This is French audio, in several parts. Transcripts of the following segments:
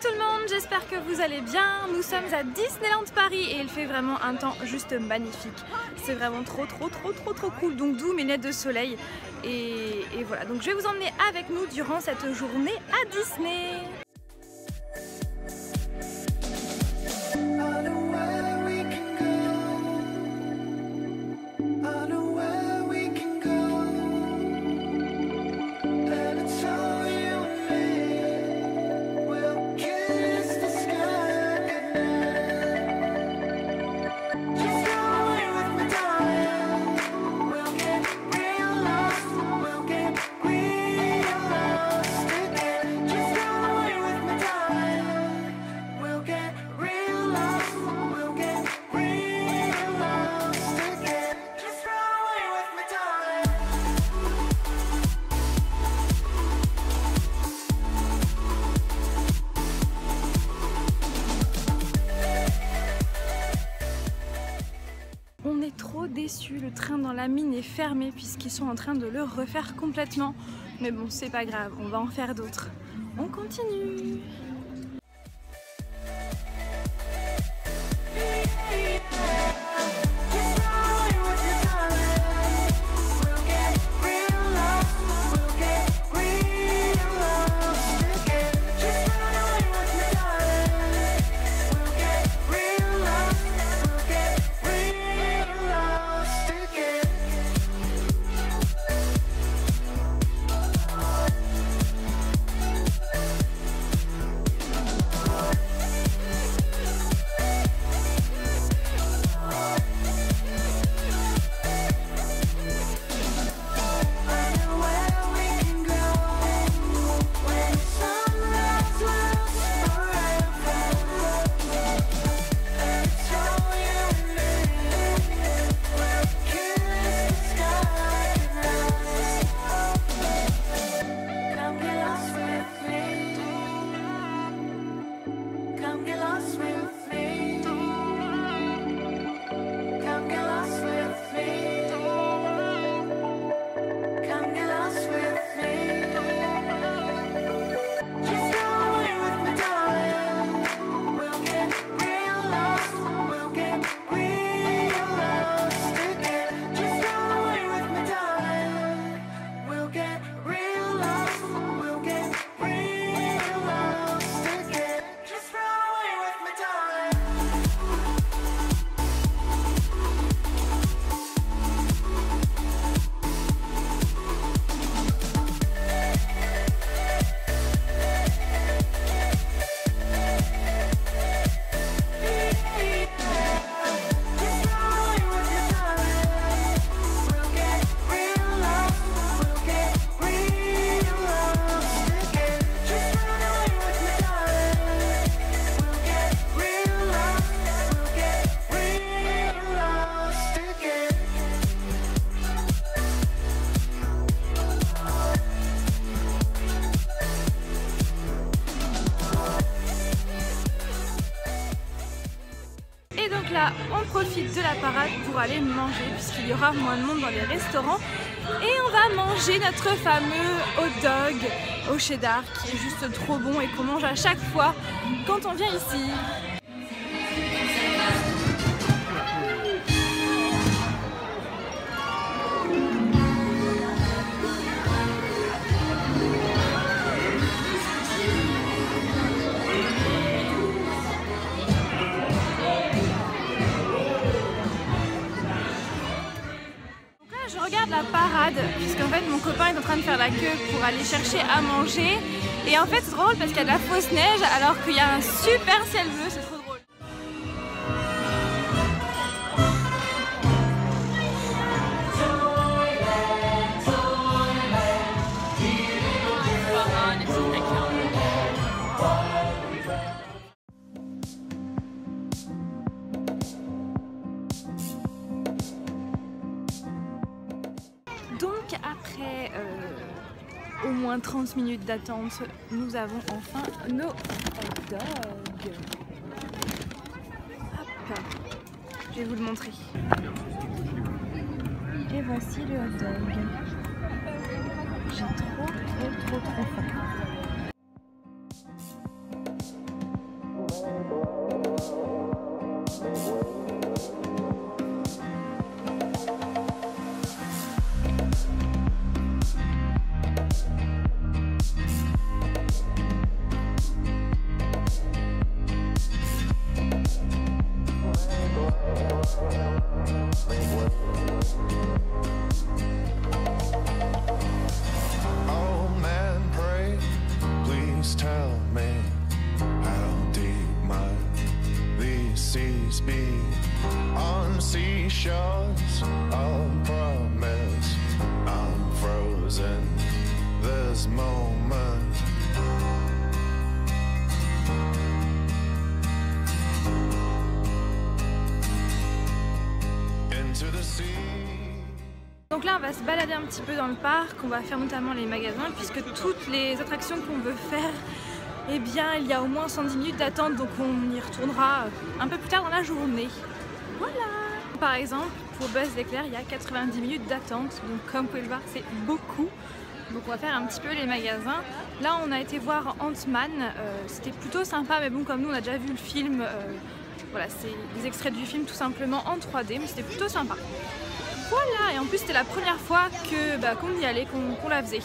tout le monde, j'espère que vous allez bien. Nous sommes à Disneyland Paris et il fait vraiment un temps juste magnifique. C'est vraiment trop cool, donc d'où mes lunettes de soleil. Et voilà, donc je vais vous emmener avec nous durant cette journée à Disney. On est trop déçus, le train dans la mine est fermé puisqu'ils sont en train de le refaire complètement. Mais bon, c'est pas grave, on va en faire d'autres. On continue. Là, on profite de la parade pour aller manger puisqu'il y aura moins de monde dans les restaurants et on va manger notre fameux hot dog au cheddar qui est juste trop bon et qu'on mange à chaque fois quand on vient ici. Je regarde la parade puisqu'en fait mon copain est en train de faire la queue pour aller chercher à manger et en fait c'est drôle parce qu'il y a de la fausse neige alors qu'il y a un super ciel bleu, c'est trop drôle. Donc après au moins 30 minutes d'attente, nous avons enfin nos hot dogs. Hop, je vais vous le montrer. Et voici le hot dog. J'ai trop faim. tell me how deep might these seas be on seashores of promise. I'm frozen this moment. Into the sea. Donc là on va se balader un petit peu dans le parc, on va faire notamment les magasins puisque toutes les attractions qu'on veut faire, eh bien il y a au moins 110 minutes d'attente, donc on y retournera un peu plus tard dans la journée. Voilà. Par exemple pour Buzz l'éclair il y a 90 minutes d'attente, donc comme vous pouvez le voir c'est beaucoup. Donc on va faire un petit peu les magasins. Là on a été voir Ant-Man, c'était plutôt sympa mais bon comme nous on a déjà vu le film, voilà c'est des extraits du film tout simplement en 3D mais c'était plutôt sympa. Voilà, et en plus c'était la première fois que qu'on y allait, qu'on la faisait.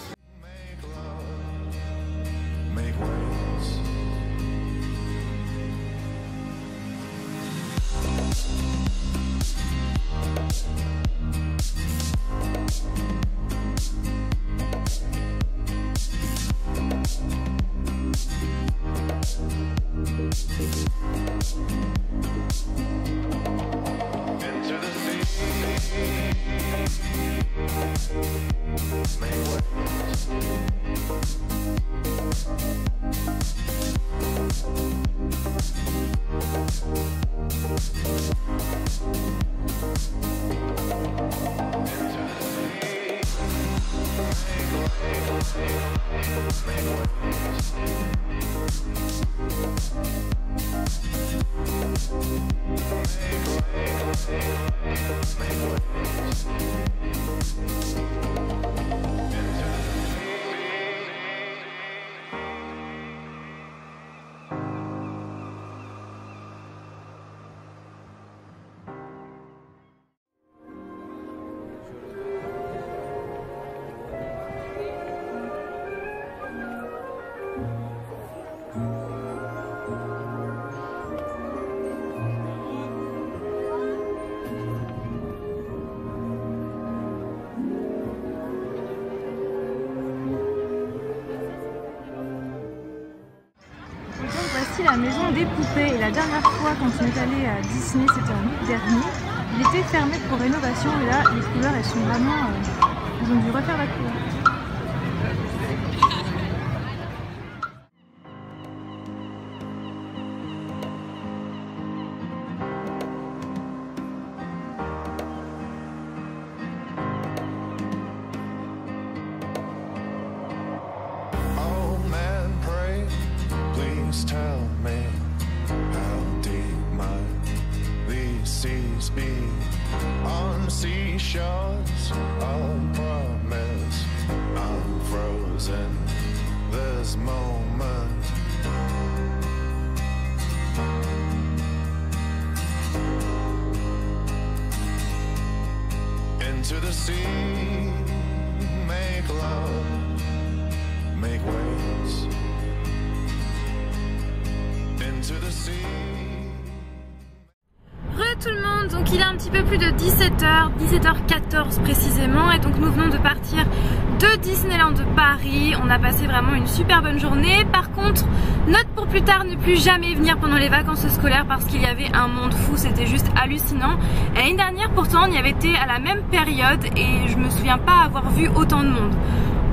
Voici la maison des poupées et la dernière fois quand on est allé à Disney, c'était en août dernier, il était fermé pour rénovation et là les couleurs elles sont vraiment, ils ont dû refaire la couleur. Tell me how deep might these seas be on seashores of promise. I'm frozen this moment. Into the sea, make love, make waves. Re tout le monde, donc il est un petit peu plus de 17h, 17h14 précisément et donc nous venons de partir de Disneyland de Paris. On a passé vraiment une super bonne journée. Par contre, note pour plus tard, ne plus jamais venir pendant les vacances scolaires parce qu'il y avait un monde fou, c'était juste hallucinant. L'année dernière pourtant on y avait été à la même période et je me souviens pas avoir vu autant de monde.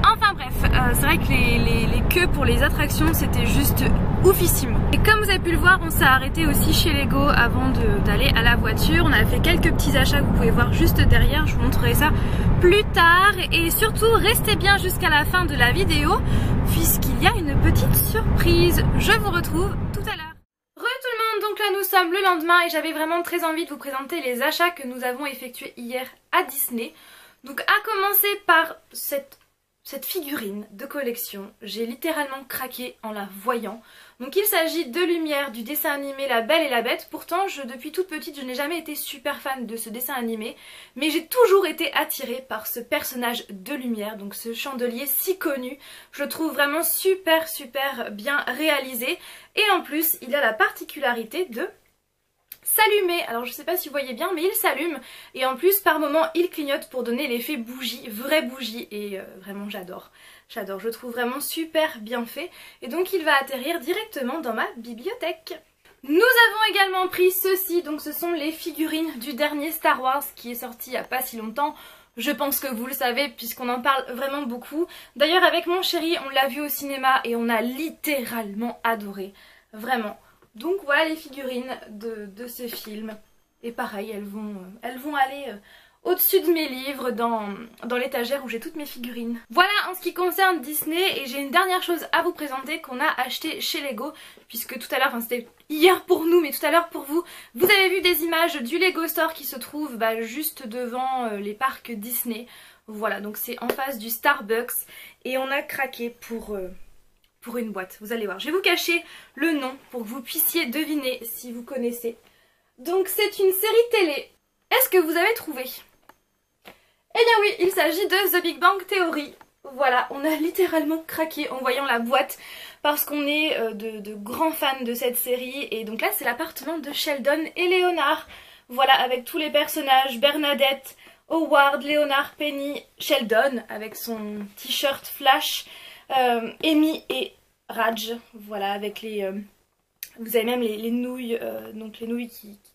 Enfin bref, c'est vrai que les queues pour les attractions c'était juste oufissime. Et comme vous avez pu le voir, on s'est arrêté aussi chez Lego avant d'aller à la voiture. On a fait quelques petits achats que vous pouvez voir juste derrière, je vous montrerai ça plus tard. Et surtout restez bien jusqu'à la fin de la vidéo puisqu'il y a une petite surprise. Je vous retrouve tout à l'heure. Re tout le monde, donc là nous sommes le lendemain et j'avais vraiment très envie de vous présenter les achats que nous avons effectués hier à Disney. Donc à commencer par cette figurine de collection, j'ai littéralement craqué en la voyant. Donc il s'agit de Lumière du dessin animé La Belle et la Bête. Pourtant depuis toute petite je n'ai jamais été super fan de ce dessin animé, mais j'ai toujours été attirée par ce personnage de Lumière, donc ce chandelier si connu. Je le trouve vraiment super bien réalisé et en plus il a la particularité de s'allumer. Alors je sais pas si vous voyez bien mais il s'allume et en plus par moment il clignote pour donner l'effet bougie, vraie bougie et vraiment j'adore. J'adore, je trouve vraiment super bien fait et donc il va atterrir directement dans ma bibliothèque. Nous avons également pris ceci, donc ce sont les figurines du dernier Star Wars qui est sorti il n'y a pas si longtemps. Je pense que vous le savez puisqu'on en parle vraiment beaucoup. D'ailleurs avec mon chéri on l'a vu au cinéma et on a littéralement adoré, vraiment. Donc voilà les figurines de ce film. Et pareil, elles vont aller au-dessus de mes livres dans l'étagère où j'ai toutes mes figurines. Voilà en ce qui concerne Disney et j'ai une dernière chose à vous présenter qu'on a acheté chez Lego. Puisque tout à l'heure, enfin c'était hier pour nous mais tout à l'heure pour vous, vous avez vu des images du Lego Store qui se trouve juste devant les parcs Disney. Voilà, donc c'est en face du Starbucks et on a craqué pour une boîte. Vous allez voir, je vais vous cacher le nom pour que vous puissiez deviner si vous connaissez. Donc c'est une série télé. Est-ce que vous avez trouvé? Eh bien oui, il s'agit de The Big Bang Theory. Voilà, on a littéralement craqué en voyant la boîte parce qu'on est de grands fans de cette série. Et donc là c'est l'appartement de Sheldon et Leonard. Voilà, avec tous les personnages, Bernadette, Howard, Leonard, Penny, Sheldon avec son t-shirt Flash, Amy et Raj. Voilà, avec les... vous avez même les nouilles, donc les nouilles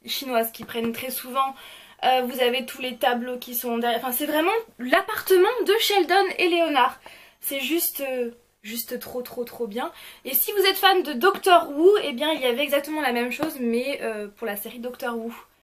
chinoises qui prennent très souvent. Vous avez tous les tableaux qui sont derrière. Enfin, c'est vraiment l'appartement de Sheldon et Leonard. C'est juste trop bien. Et si vous êtes fan de Doctor Who, eh bien il y avait exactement la même chose, mais pour la série Doctor Who.